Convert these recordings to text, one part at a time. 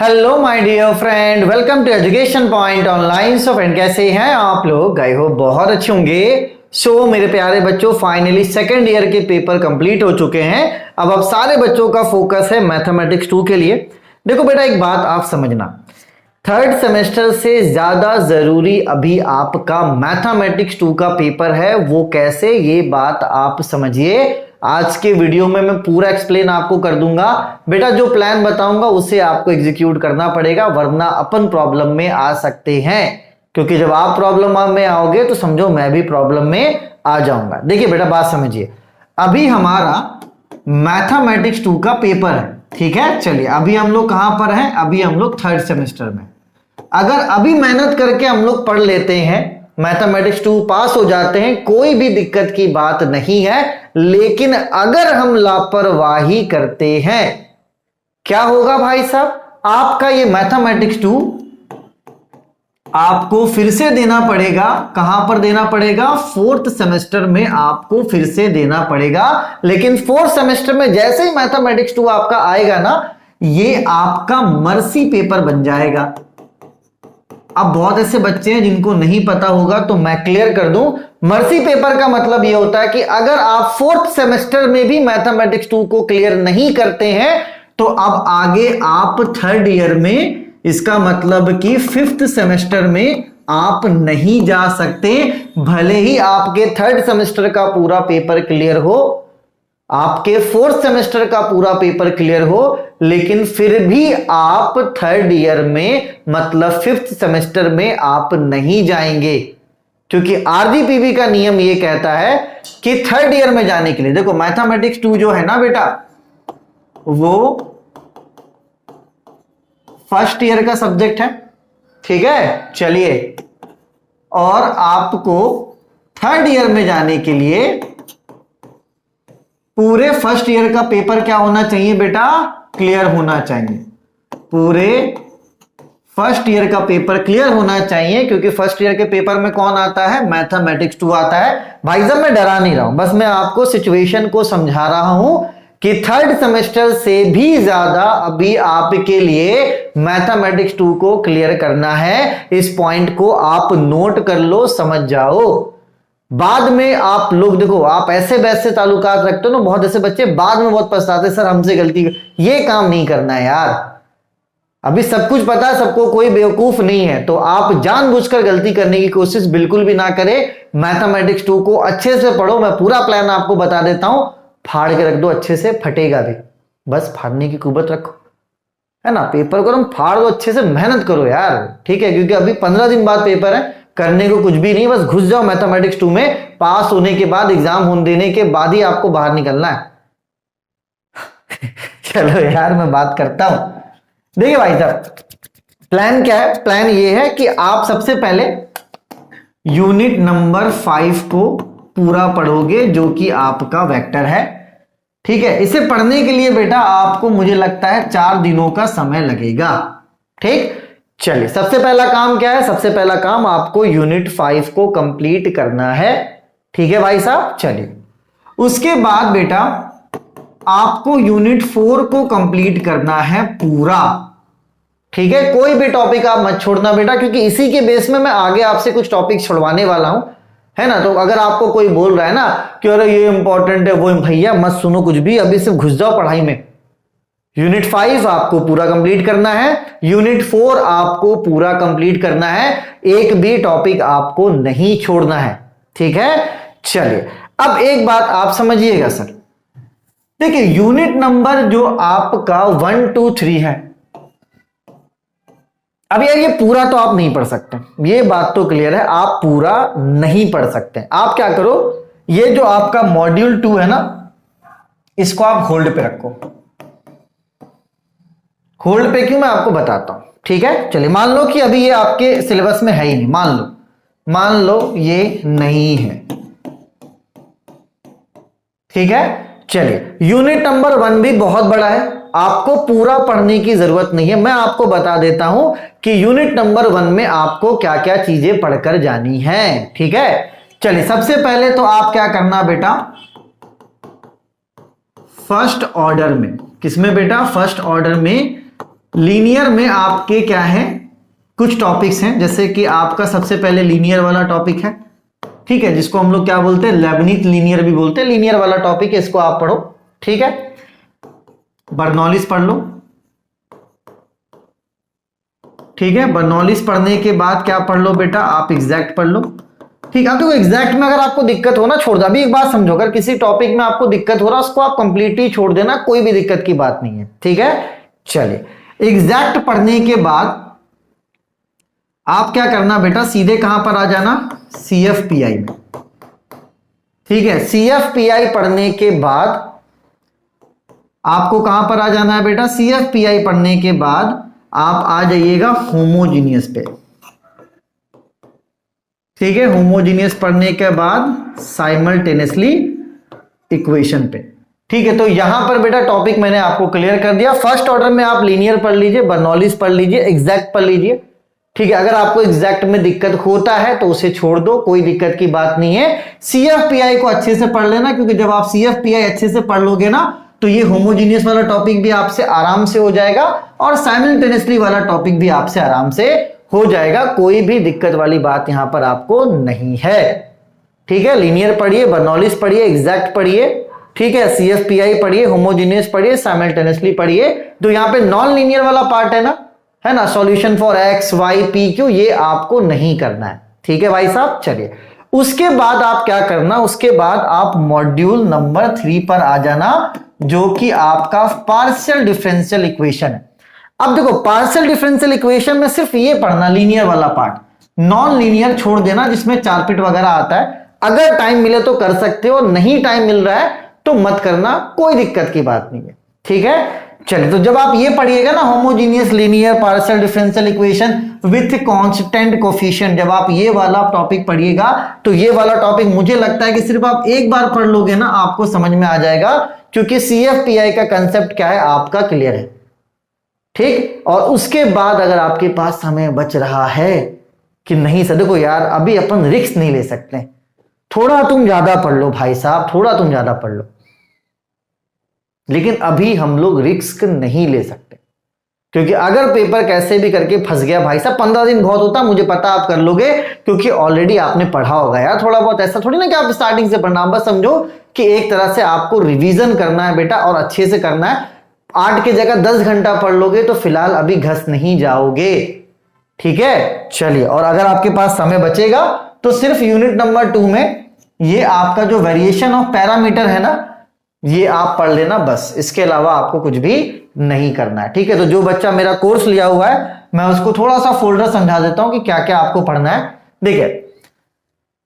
Hello my dear friend, welcome to education point online. So friend, कैसे हैं आप लोग? आई होप बहुत अच्छे होंगे। सो मेरे प्यारे बच्चों, फाइनली सेकेंड ईयर के पेपर कंप्लीट हो चुके हैं। अब सारे बच्चों का फोकस है मैथमेटिक्स 2 के लिए। देखो बेटा, एक बात आप समझना, थर्ड सेमेस्टर से ज्यादा जरूरी अभी आपका मैथमेटिक्स 2 का पेपर है। वो कैसे, ये बात आप समझिए। आज के वीडियो में मैं पूरा एक्सप्लेन आपको कर दूंगा। बेटा, जो प्लान बताऊंगा उसे आपको एग्जीक्यूट करना पड़ेगा, वरना अपन प्रॉब्लम में आ सकते हैं। क्योंकि जब आप प्रॉब्लम में आओगे तो समझो मैं भी प्रॉब्लम में आ जाऊंगा। देखिए बेटा, बात समझिए। अभी हमारा मैथमेटिक्स 2 का पेपर है, ठीक है। चलिए, अभी हम लोग कहां पर हैं? अभी हम लोग थर्ड सेमेस्टर में। अगर अभी मेहनत करके हम लोग पढ़ लेते हैं, मैथमेटिक्स 2 पास हो जाते हैं, कोई भी दिक्कत की बात नहीं है। लेकिन अगर हम लापरवाही करते हैं, क्या होगा भाई साहब? आपका ये मैथमेटिक्स 2 आपको फिर से देना पड़ेगा। कहां पर देना पड़ेगा? फोर्थ सेमेस्टर में आपको फिर से देना पड़ेगा। लेकिन फोर्थ सेमेस्टर में जैसे ही मैथमेटिक्स 2 आपका आएगा ना, ये आपका मर्सी पेपर बन जाएगा। अब बहुत ऐसे बच्चे हैं जिनको नहीं पता होगा, तो मैं क्लियर कर दूं। मर्सी पेपर का मतलब यह होता है कि अगर आप फोर्थ सेमेस्टर में भी मैथमेटिक्स 2 को क्लियर नहीं करते हैं, तो अब आगे आप थर्ड ईयर में, इसका मतलब कि फिफ्थ सेमेस्टर में आप नहीं जा सकते। भले ही आपके थर्ड सेमेस्टर का पूरा पेपर क्लियर हो, आपके फोर्थ सेमेस्टर का पूरा पेपर क्लियर हो, लेकिन फिर भी आप थर्ड ईयर में, मतलब फिफ्थ सेमेस्टर में आप नहीं जाएंगे। क्योंकि आरजीपीवी का नियम यह कहता है कि थर्ड ईयर में जाने के लिए, देखो मैथमेटिक्स 2 जो है ना बेटा, वो फर्स्ट ईयर का सब्जेक्ट है, ठीक है। चलिए, और आपको थर्ड ईयर में जाने के लिए पूरे फर्स्ट ईयर का पेपर क्या होना चाहिए बेटा? क्लियर होना चाहिए। पूरे फर्स्ट ईयर का पेपर क्लियर होना चाहिए। क्योंकि फर्स्ट ईयर के पेपर में कौन आता है? मैथमेटिक्स 2 आता है। भाई साहब, मैं डरा नहीं रहा हूं, बस मैं आपको सिचुएशन को समझा रहा हूं कि थर्ड सेमेस्टर से भी ज्यादा अभी आपके लिए मैथमेटिक्स 2 को क्लियर करना है। इस पॉइंट को आप नोट कर लो, समझ जाओ। बाद में आप लोग देखो, आप ऐसे वैसे ताल्लुकात रखते हो ना, बहुत ऐसे बच्चे बाद में बहुत पछताते, सर हमसे गलती। ये काम नहीं करना है यार। अभी सब कुछ पता है सबको, कोई बेवकूफ नहीं है। तो आप जानबूझकर गलती करने की कोशिश बिल्कुल भी ना करें। मैथमेटिक्स 2 को अच्छे से पढ़ो। मैं पूरा प्लान आपको बता देता हूं, फाड़ के रख दो अच्छे से, फटेगा भी। बस फाड़ने की कुवत रखो, है ना। पेपर को तुम फाड़ दो अच्छे से, मेहनत करो यार, ठीक है। क्योंकि अभी 15 दिन बाद पेपर है, करने को कुछ भी नहीं, बस घुस जाओ मैथमेटिक्स 2 में। पास होने के बाद, एग्जाम होने देने के बाद ही आपको बाहर निकलना है। चलो यार, मैं बात करता हूं। देखिए भाई साहब, प्लान क्या है? प्लान ये है कि आप सबसे पहले यूनिट नंबर 5 को पूरा पढ़ोगे, जो कि आपका वेक्टर है, ठीक है। इसे पढ़ने के लिए बेटा आपको, मुझे लगता है 4 दिनों का समय लगेगा, ठीक। चलिए, सबसे पहला काम क्या है? सबसे पहला काम आपको यूनिट 5 को कंप्लीट करना है, ठीक है भाई साहब। चलिए, उसके बाद बेटा आपको यूनिट 4 को कंप्लीट करना है पूरा, ठीक है। कोई भी टॉपिक आप मत छोड़ना बेटा, क्योंकि इसी के बेस में मैं आगे आपसे कुछ टॉपिक छुड़वाने वाला हूं, है ना। तो अगर आपको कोई बोल रहा है ना कि अरे ये इंपॉर्टेंट है, वो, भैया मत सुनो कुछ भी, अभी सिर्फ घुस जाओ पढ़ाई में। यूनिट 5 आपको पूरा कंप्लीट करना है, यूनिट 4 आपको पूरा कंप्लीट करना है, एक भी टॉपिक आपको नहीं छोड़ना है, ठीक है। चलिए, अब एक बात आप समझिएगा सर। देखिए, यूनिट नंबर जो आपका 1 2 3 है, अब यार ये पूरा तो आप नहीं पढ़ सकते, ये बात तो क्लियर है, आप पूरा नहीं पढ़ सकते। आप क्या करो, ये जो आपका मॉड्यूल 2 है ना, इसको आप होल्ड पे रखो। होल्ड पे क्यों, मैं आपको बताता हूं, ठीक है। चलिए, मान लो कि अभी ये आपके सिलेबस में है ही नहीं, मान लो ये नहीं है, ठीक है। चलिए, यूनिट नंबर 1 भी बहुत बड़ा है, आपको पूरा पढ़ने की जरूरत नहीं है। मैं आपको बता देता हूं कि यूनिट नंबर 1 में आपको क्या क्या चीजें पढ़कर जानी है, ठीक है। चलिए, सबसे पहले तो आप क्या करना बेटा, फर्स्ट ऑर्डर में, किसमें बेटा? फर्स्ट ऑर्डर में लीनियर में आपके क्या है, कुछ टॉपिक्स हैं, जैसे कि आपका सबसे पहले लीनियर वाला टॉपिक है, ठीक है, जिसको हम लोग क्या बोलते हैं, लेबनिज लीनियर भी बोलते हैं। लीनियर वाला टॉपिक है, इसको आप पढ़ो, ठीक है। बर्नौलिस पढ़ लो, ठीक है। बर्नौलिस पढ़ने के बाद क्या पढ़ लो बेटा, आप एग्जैक्ट पढ़ लो, ठीक है। तो एग्जैक्ट में अगर आपको दिक्कत हो ना, छोड़ दो। अभी एक बात समझो, अगर किसी टॉपिक में आपको दिक्कत हो रहा है, उसको आप कंप्लीटली छोड़ देना, कोई भी दिक्कत की बात नहीं है, ठीक है। चलिए, एग्जैक्ट पढ़ने के बाद आप क्या करना बेटा, सीधे कहां पर आ जाना, CFPI में, ठीक है। CFPI पढ़ने के बाद आपको कहां पर आ जाना है बेटा, CFPI पढ़ने के बाद आप आ जाइएगा होमोजीनियस पे, ठीक है। होमोजीनियस पढ़ने के बाद साइमल्टेनियसली इक्वेशन पे, ठीक है। तो यहां पर बेटा टॉपिक मैंने आपको क्लियर कर दिया। फर्स्ट ऑर्डर में आप लीनियर पढ़ लीजिए, बर्नौलिस पढ़ लीजिए, एग्जैक्ट पढ़ लीजिए, ठीक है। अगर आपको एग्जैक्ट में दिक्कत होता है तो उसे छोड़ दो, कोई दिक्कत की बात नहीं है। CFPI को अच्छे से पढ़ लेना, क्योंकि जब आप CFPI अच्छे से पढ़ लोगे ना, तो ये होमोजीनियस वाला टॉपिक भी आपसे आराम से हो जाएगा और साइमल्टेनियसली वाला टॉपिक भी आपसे आराम से हो जाएगा। कोई भी दिक्कत वाली बात यहां पर आपको नहीं है, ठीक है। लीनियर पढ़िए, बर्नौलिस पढ़िए, एग्जैक्ट पढ़िए, ठीक है। CFPI पढ़िए, होमोजीनियस पढ़िए, साइमल्टेनियसली पढ़िए। तो यहां पे नॉन लीनियर वाला पार्ट है ना, solution for x, y, p, q, ये आपको नहीं करना है, ठीक है भाई साहब। चलिए, उसके बाद आप क्या करना, उसके बाद आप मॉड्यूल नंबर 3 पर आ जाना, जो कि आपका पार्शियल डिफरेंशियल इक्वेशन है। अब देखो, पार्शियल डिफरेंशियल इक्वेशन में सिर्फ ये पढ़ना, लीनियर वाला पार्ट, नॉन लीनियर छोड़ देना, जिसमें चारपिट वगैरह आता है। अगर टाइम मिले तो कर सकते हो, नहीं टाइम मिल रहा है तो मत करना, कोई दिक्कत की बात नहीं है, ठीक है। चलिए, तो जब आप ये पढ़िएगा ना, homogeneous linear partial differential equation with constant coefficient, जब आप ये वाला टॉपिक पढ़िएगा, तो ये वाला टॉपिक मुझे लगता है कि सिर्फ आप एक बार पढ़ लोगे ना, आपको समझ में आ जाएगा, क्योंकि CFPI का कंसेप्ट क्या है आपका क्लियर है, ठीक। और उसके बाद अगर आपके पास समय बच रहा है कि नहीं सर, देखो यार, अभी अपन रिस्क नहीं ले सकते, थोड़ा तुम ज्यादा पढ़ लो भाई साहब, थोड़ा तुम ज्यादा पढ़ लो, लेकिन अभी हम लोग रिस्क नहीं ले सकते, क्योंकि अगर पेपर कैसे भी करके फंस गया भाई साहब, 15 दिन बहुत होता, मुझे पता आप कर लोगे, क्योंकि ऑलरेडी आपने पढ़ा होगा यार थोड़ा बहुत। ऐसा थोड़ी ना कि आप स्टार्टिंग से पढ़ना, बस समझो कि एक तरह से आपको रिवीजन करना है बेटा, और अच्छे से करना है। 8 की जगह 10 घंटा पढ़ लोगे तो फिलहाल अभी घस नहीं जाओगे, ठीक है। चलिए, और अगर आपके पास समय बचेगा तो सिर्फ यूनिट नंबर 2 में ये आपका जो वेरिएशन ऑफ पैरामीटर है ना, ये आप पढ़ लेना बस, इसके अलावा आपको कुछ भी नहीं करना है, ठीक है। तो जो बच्चा मेरा कोर्स लिया हुआ है, मैं उसको थोड़ा सा फोल्डर समझा देता हूं कि क्या क्या आपको पढ़ना है। देखिए,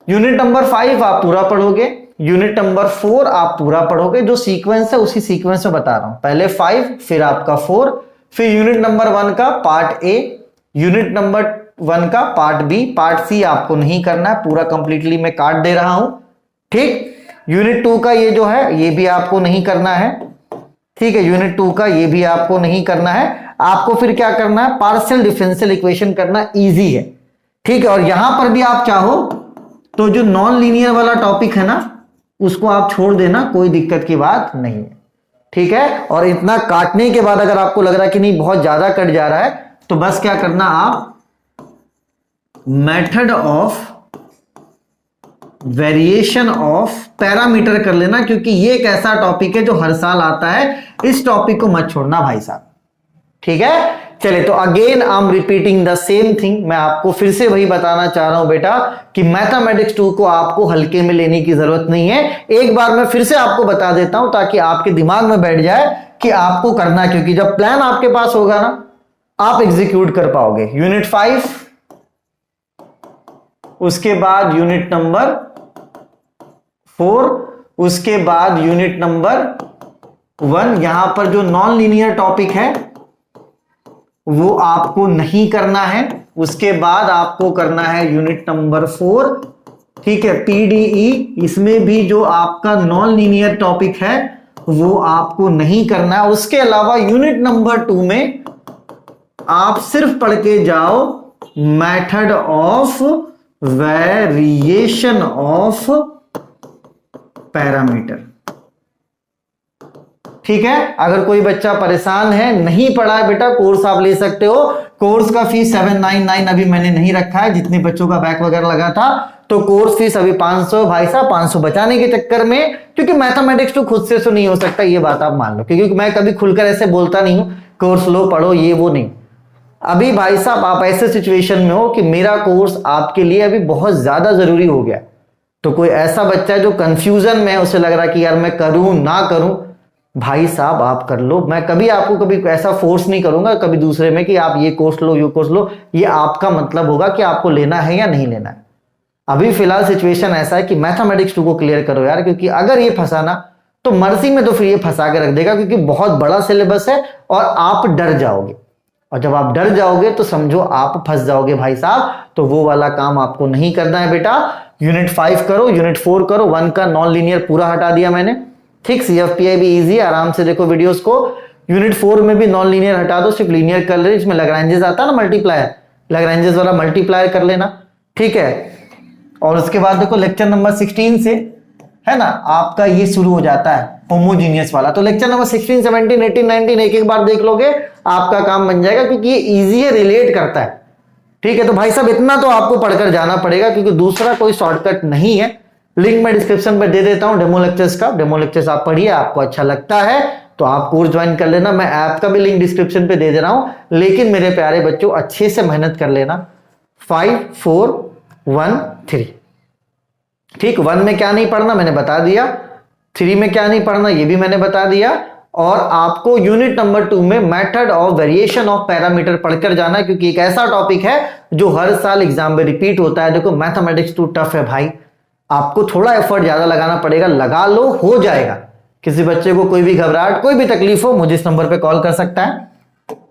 यूनिट नंबर 5 आप पूरा पढ़ोगे, यूनिट नंबर 4 आप पूरा पढ़ोगे, जो सीक्वेंस है उसी सीक्वेंस में बता रहा हूं, पहले 5 फिर आपका 4, फिर यूनिट नंबर 1 का पार्ट ए, यूनिट नंबर 1 का पार्ट बी, पार्ट सी आपको नहीं करना है, पूरा कंप्लीटली मैं काट दे रहा हूं, ठीक। यूनिट 2 का ये जो है ये भी आपको नहीं करना है, ठीक है। यूनिट 2 का ये भी आपको नहीं करना है। आपको फिर क्या करना है, पार्शियल डिफरेंशियल इक्वेशन करना, इजी है, ठीक है। और यहां पर भी आप चाहो तो जो नॉन लीनियर वाला टॉपिक है ना, उसको आप छोड़ देना, कोई दिक्कत की बात नहीं है, ठीक है। और इतना काटने के बाद अगर आपको लग रहा है कि नहीं बहुत ज्यादा कट जा रहा है, तो बस क्या करना, आप method of variation of parameter कर लेना, क्योंकि ये एक ऐसा टॉपिक है जो हर साल आता है, इस टॉपिक को मत छोड़ना भाई साहब, ठीक है। चलिए, तो again I am repeating the same thing, मैं आपको फिर से वही बताना चाह रहा हूं बेटा कि मैथमेटिक्स 2 को आपको हल्के में लेने की जरूरत नहीं है। एक बार मैं फिर से आपको बता देता हूं, ताकि आपके दिमाग में बैठ जाए कि आपको करना, क्योंकि जब प्लान आपके पास होगा ना, आप एग्जीक्यूट कर पाओगे। यूनिट 5, उसके बाद यूनिट नंबर 4, उसके बाद यूनिट नंबर 1, यहां पर जो नॉन लीनियर टॉपिक है वो आपको नहीं करना है। उसके बाद आपको करना है यूनिट नंबर 4, ठीक है, पीडीई, इसमें भी जो आपका नॉन लीनियर टॉपिक है वो आपको नहीं करना है। उसके अलावा यूनिट नंबर 2 में आप सिर्फ पढ़ के जाओ method of variation of parameter, ठीक है। अगर कोई बच्चा परेशान है, नहीं पढ़ा है बेटा, कोर्स आप ले सकते हो। कोर्स का फीस 799 अभी मैंने नहीं रखा है, जितने बच्चों का बैक वगैरह लगा था, तो कोर्स फीस अभी 500। भाई साहब 500 बचाने के चक्कर में, क्योंकि मैथमेटिक्स तो खुद से तो नहीं हो सकता, ये बात आप मान लो, क्योंकि मैं कभी खुलकर ऐसे बोलता नहीं हूं कोर्स लो पढ़ो ये वो नहीं। अभी भाई साहब आप ऐसे सिचुएशन में हो कि मेरा कोर्स आपके लिए अभी बहुत ज्यादा जरूरी हो गया। तो कोई ऐसा बच्चा जो कंफ्यूजन में है, उसे लग रहा कि यार मैं करूं ना करूं, भाई साहब आप कर लो। मैं कभी आपको कभी ऐसा फोर्स नहीं करूंगा कभी दूसरे में कि आप ये कोर्स लो ये कोर्स लो। ये आपका मतलब होगा कि आपको लेना है या नहीं लेना है। अभी फिलहाल सिचुएशन ऐसा है कि मैथमेटिक्स 2 को क्लियर करो यार, क्योंकि अगर ये फंसाना तो मर्सी में तो फिर ये फंसा के रख देगा, क्योंकि बहुत बड़ा सिलेबस है और आप डर जाओगे। और जब आप डर जाओगे तो समझो आप फंस जाओगे भाई साहब। तो वो वाला काम आपको नहीं करना है बेटा। यूनिट 5 करो, यूनिट 4 करो। 1 का नॉन लीनियर पूरा हटा दिया मैंने, ठीक। CFPI भी इजी, आराम से देखो वीडियोस को। यूनिट 4 में भी नॉन लीनियर हटा दो, सिर्फ लीनियर कर ले। इसमें लैग्रेंजेस आता है ना, मल्टीप्लायर, लैग्रेंजेस वाला मल्टीप्लायर कर लेना, ठीक है। और उसके बाद देखो लेक्चर नंबर 16 से है ना आपका ये शुरू हो जाता है होमोजीनियस वाला। तो लेक्चर नंबर 16, 17, 18, 19 एक एक बार देख लोगे, आपका काम बन जाएगा, क्योंकि ये इजी है, रिलेट करता है, ठीक है। तो भाई साहब इतना तो आपको पढ़कर जाना पड़ेगा, क्योंकि दूसरा कोई शॉर्टकट नहीं है। लिंक मैं डिस्क्रिप्शन में दे देता हूं डेमो लेक्चर्स का। डेमो लेक्चर्स आप पढ़िए, आपको अच्छा लगता है तो आप कोर्स ज्वाइन कर लेना। मैं ऐप का भी लिंक डिस्क्रिप्शन पे दे दे रहा हूं। लेकिन मेरे प्यारे बच्चों अच्छे से मेहनत कर लेना। 5 4 1 3, ठीक। 1 में क्या नहीं पढ़ना मैंने बता दिया, 3 में क्या नहीं पढ़ना ये भी मैंने बता दिया। और आपको यूनिट नंबर 2 में method of variation of parameter पढ़कर जाना है, क्योंकि एक ऐसा टॉपिक है जो हर साल एग्जाम में रिपीट होता है। देखो मैथमेटिक्स 2 टफ है भाई, आपको थोड़ा एफर्ट ज्यादा लगाना पड़ेगा, लगा लो हो जाएगा। किसी बच्चे को कोई भी घबराहट कोई भी तकलीफ हो, मुझे इस नंबर पे कॉल कर सकता है,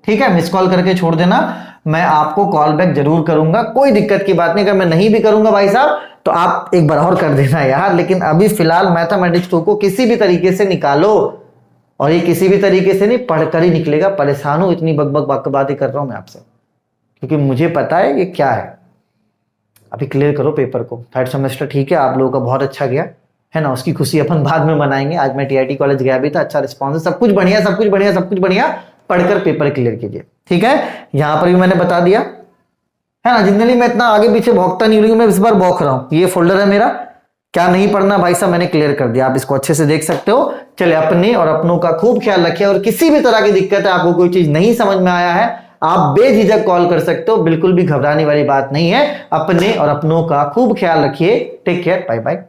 ठीक है। मिस कॉल करके छोड़ देना, मैं आपको कॉल बैक जरूर करूंगा, कोई दिक्कत की बात नहीं। अगर मैं नहीं भी करूंगा भाई साहब तो आप एक बार और कर देना यार। लेकिन अभी फिलहाल मैथमेटिक्स 2 को किसी भी तरीके से निकालो, और ये किसी भी तरीके से नहीं, पढ़कर ही निकलेगा। परेशान हूं, इतनी बकबक बातें कर रहा हूं मैं आपसे, क्योंकि मुझे पता है ये क्या है। अभी क्लियर करो पेपर को, 3rd सेमेस्टर, ठीक है। आप लोगों का बहुत अच्छा गया है ना, उसकी खुशी अपन बाद में मनाएंगे। आज मैं TIT कॉलेज गया भी था, अच्छा रिस्पॉन्स है, सब कुछ बढ़िया सब कुछ बढ़िया सब कुछ बढ़िया। पढ़कर पेपर क्लियर कीजिए, ठीक है। यहां पर भी मैंने बता दिया है ना। जनरली मैं इतना आगे पीछे भौंकता नहीं, लेकिन मैं इस बार भौंक रहा हूं। ये फोल्डर है मेरा, क्या नहीं पढ़ना भाई साहब मैंने क्लियर कर दिया, आप इसको अच्छे से देख सकते हो। चले, अपने और अपनों का खूब ख्याल रखिए। और किसी भी तरह की दिक्कत है, आपको कोई चीज नहीं समझ में आया है, आप बेझिझक कॉल कर सकते हो, बिल्कुल भी घबराने वाली बात नहीं है। अपने और अपनों का खूब ख्याल रखिए। Take care, bye bye.